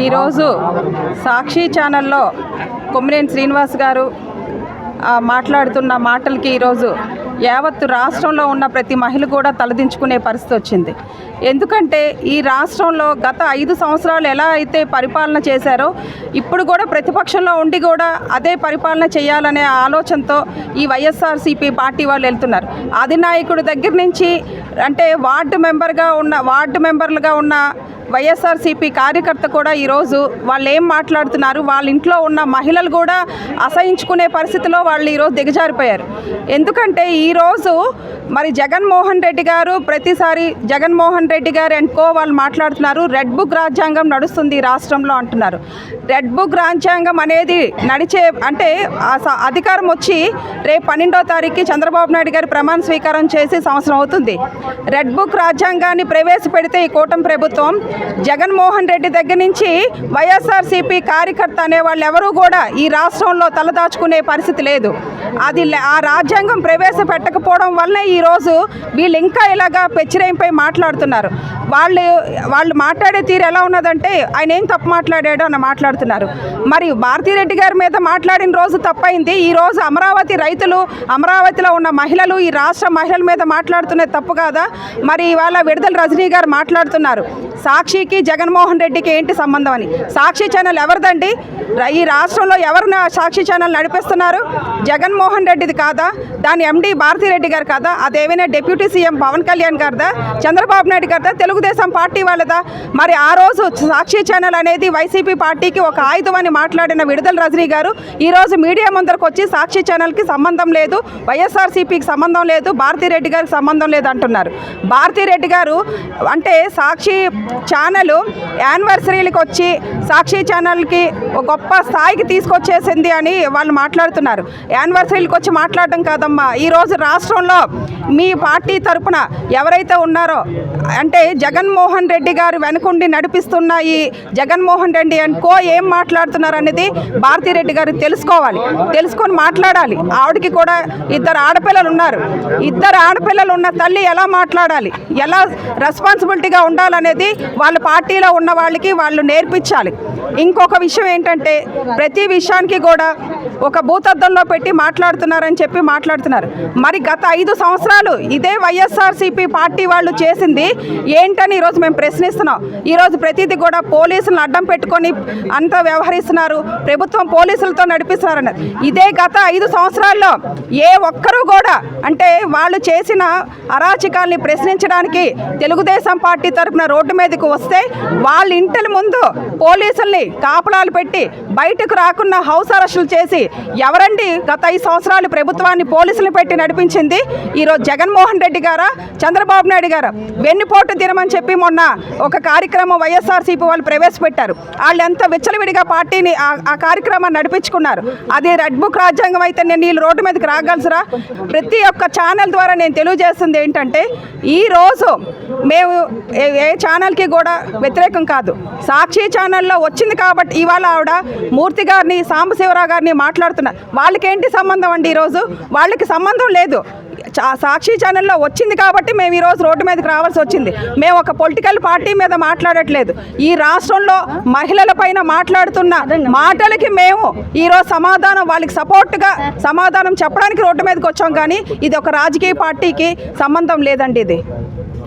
ఈరోజు సాక్షి ఛానల్లో కొమ్మినేని శ్రీనివాస్ గారు మాట్లాడుతున్న మాటలకి ఈరోజు యావత్తు రాష్ట్రంలో ఉన్న ప్రతి మహిళ కూడా తలదించుకునే పరిస్థితి వచ్చింది. ఎందుకంటే ఈ రాష్ట్రంలో గత 5 సంవత్సరాలు ఎలా అయితే పరిపాలన చేశారో ఇప్పుడు కూడా ప్రతిపక్షంలో ఉండి కూడా అదే పరిపాలన చేయాలనే ఆలోచనతో ఈ వైఎస్ఆర్సీపీ పార్టీ వాళ్ళు వెళ్తున్నారు. అధినాయకుడి దగ్గర నుంచి అంటే వార్డు మెంబర్లుగా ఉన్న వైఎస్ఆర్సీపీ కార్యకర్త కూడా ఈరోజు వాళ్ళు ఏం మాట్లాడుతున్నారు, వాళ్ళ ఇంట్లో ఉన్న మహిళలు కూడా అసహించుకునే పరిస్థితిలో వాళ్ళు ఈరోజు దిగజారిపోయారు. ఎందుకంటే ఈరోజు మరి జగన్మోహన్ రెడ్డి గారు ప్రతిసారి జగన్మోహన్ రెడ్డి గారు అండ్ కో వాళ్ళు మాట్లాడుతున్నారు, రెడ్ బుక్ రాజ్యాంగం నడుస్తుంది ఈ రాష్ట్రంలో అంటున్నారు. రెడ్ బుక్ రాజ్యాంగం అనేది నడిచే అంటే అధికారం వచ్చి రేపు 12వ తారీఖుకి చంద్రబాబు నాయుడు గారి ప్రమాణ స్వీకారం చేసి సంవత్సరం అవుతుంది. రెడ్ బుక్ రాజ్యాంగాన్ని ప్రవేశపెడితే ఈ కూటమి ప్రభుత్వం జగన్మోహన్ రెడ్డి దగ్గర నుంచి వైఎస్ఆర్సీపీ కార్యకర్త అనే వాళ్ళు ఎవరూ కూడా ఈ రాష్ట్రంలో తలదాచుకునే పరిస్థితి లేదు. ఆ రాజ్యాంగం ప్రవేశపెట్టకపోవడం వల్లనే ఈరోజు వీళ్ళు ఇంకా ఇలాగా పెచ్చిరేంపై మాట్లాడుతున్నారు. వాళ్ళు మాట్లాడే తీరు ఎలా ఉన్నదంటే ఆయన ఏం తప్పు మాట్లాడాడో అని మాట్లాడుతున్నారు. మరి భారతిరెడ్డి గారి మీద మాట్లాడిన రోజు తప్పైంది. ఈరోజు అమరావతి రైతులు, అమరావతిలో ఉన్న మహిళలు, ఈ రాష్ట్ర మహిళల మీద మాట్లాడుతున్నది తప్పు కాదా? మరి ఇవాళ విడుదల రజనీ గారు మాట్లాడుతున్నారు సాక్షికి జగన్మోహన్ రెడ్డికి ఏంటి సంబంధం అని. సాక్షి ఛానల్ ఎవరిదండి? ఈ రాష్ట్రంలో ఎవరు సాక్షి ఛానల్ నడిపిస్తున్నారు? జగన్మోహన్ రెడ్డిది కాదా? దాని ఎండి భారతిరెడ్డి గారు కాదా? అదేమైనా deputy CM Pawan Kalyan గారిదా? Chandrababu Naidu గారిదా? Telugu Desam party వాళ్ళదా? మరి ఆ రోజు సాక్షి ఛానల్ అనేది వైసీపీ పార్టీకి ఒక ఆయుధం అని మాట్లాడిన విడుదల రజనీ గారు ఈరోజు మీడియా ముందరకు వచ్చి సాక్షి ఛానల్కి సంబంధం లేదు, వైఎస్ఆర్సీపీకి సంబంధం లేదు, భారతిరెడ్డి గారికి సంబంధం లేదు అంటున్నారు. భారతిరెడ్డి గారు అంటే సాక్షి ఛానల్ యానివర్సరీలకు వచ్చి సాక్షి ఛానల్కి ఒక గొప్ప స్థాయికి తీసుకొచ్చేసింది అని వాళ్ళు మాట్లాడుతున్నారు. యానివర్సరీలకు వచ్చి మాట్లాడడం కాదమ్మా, ఈరోజు రాష్ట్రంలో మీ పార్టీ తరపున ఎవరైతే ఉన్నారో అంటే జగన్మోహన్ రెడ్డి గారు వెనుకుండి నడిపిస్తున్న ఈ జగన్మోహన్ రెడ్డి అండ్ కో ఏం మాట్లాడుతున్నారు అనేది భారతిరెడ్డి గారు తెలుసుకొని మాట్లాడాలి. ఆవిడకి కూడా 2 ఆడపిల్లలు ఉన్నారు. 2 ఆడపిల్లలు ఉన్న తల్లి ఎలా మాట్లాడాలి, ఎలా రెస్పాన్సిబిలిటీగా ఉండాలనేది వాళ్ళ పార్టీలో ఉన్న వాళ్ళకి వాళ్ళు నేర్పించాలి. ఇంకొక విషయం ఏంటంటే ప్రతి విషయానికి కూడా ఒక భూతద్దంలో పెట్టి మాట్లాడుతున్నారని చెప్పి మాట్లాడుతున్నారు. మరి గత 5 సంవత్సరాలు ఇదే వైఎస్ఆర్సీపీ పార్టీ వాళ్ళు చేసింది ఏంటని ఈరోజు మేము ప్రశ్నిస్తున్నాం. ఈరోజు ప్రతిదీ కూడా పోలీసులను అడ్డం పెట్టుకొని అంతా వ్యవహరిస్తున్నారు, ప్రభుత్వం పోలీసులతో నడిపిస్తున్నారన్నారు. ఇదే గత 5 సంవత్సరాల్లో ఏ ఒక్కరూ కూడా అంటే వాళ్ళు చేసిన అరాచకాల్ని ప్రశ్నించడానికి తెలుగుదేశం పార్టీ తరఫున రోడ్డు మీదకి వస్తే వాళ్ళ ఇంటి ముందు పోలీసుల్ని కాపలాలు పెట్టి బయటకు రాకుండా హౌస్ అరెస్టులు చేసి ఎవరండి గత 5 సంవత్సరాలు ప్రభుత్వాన్ని పోలీసులు పెట్టి నడిపించింది? ఈరోజు జగన్మోహన్ రెడ్డి గారా, చంద్రబాబు నాయుడు గారా? వెన్నుపోటు దినమని చెప్పి మొన్న ఒక కార్యక్రమం వైఎస్ఆర్సీపీ వాళ్ళు ప్రవేశపెట్టారు. వాళ్ళు ఎంత విచ్చలవిడిగా పార్టీని ఆ కార్యక్రమాన్ని నడిపించుకున్నారు. అది రెడ్ బుక్ రాజ్యాంగం అయితే నేను వీళ్ళు రోడ్డు మీదకి రాగలసరా? ప్రతి ఒక్క ఛానల్ ద్వారా నేను తెలియజేస్తుంది ఏంటంటే ఈరోజు మేము ఏ ఛానల్కి కూడా వ్యతిరేకం కాదు. సాక్షి ఛానల్లో వచ్చింది కాబట్టి ఇవాళ ఆవిడ మూర్తి గారిని, సాంబశివరావు గారిని మాట్లాడుతున్నారు. వాళ్ళకేంటి సంబంధం అండి? ఈరోజు వాళ్ళకి సంబంధం లేదు. సాక్షి ఛానల్లో వచ్చింది కాబట్టి మేము ఈరోజు రోడ్డు మీదకి రావాల్సి వచ్చింది. మేము ఒక పొలిటికల్ పార్టీ మీద మాట్లాడట్లేదు. ఈ రాష్ట్రంలో మహిళల పైన మాట్లాడుతున్న మాటలకి మేము ఈరోజు వాళ్ళకి సపోర్ట్గా సమాధానం చెప్పడానికి రోడ్డు మీదకి వచ్చాం. కానీ ఇది ఒక రాజకీయ పార్టీకి సంబంధం లేదండి. ఇది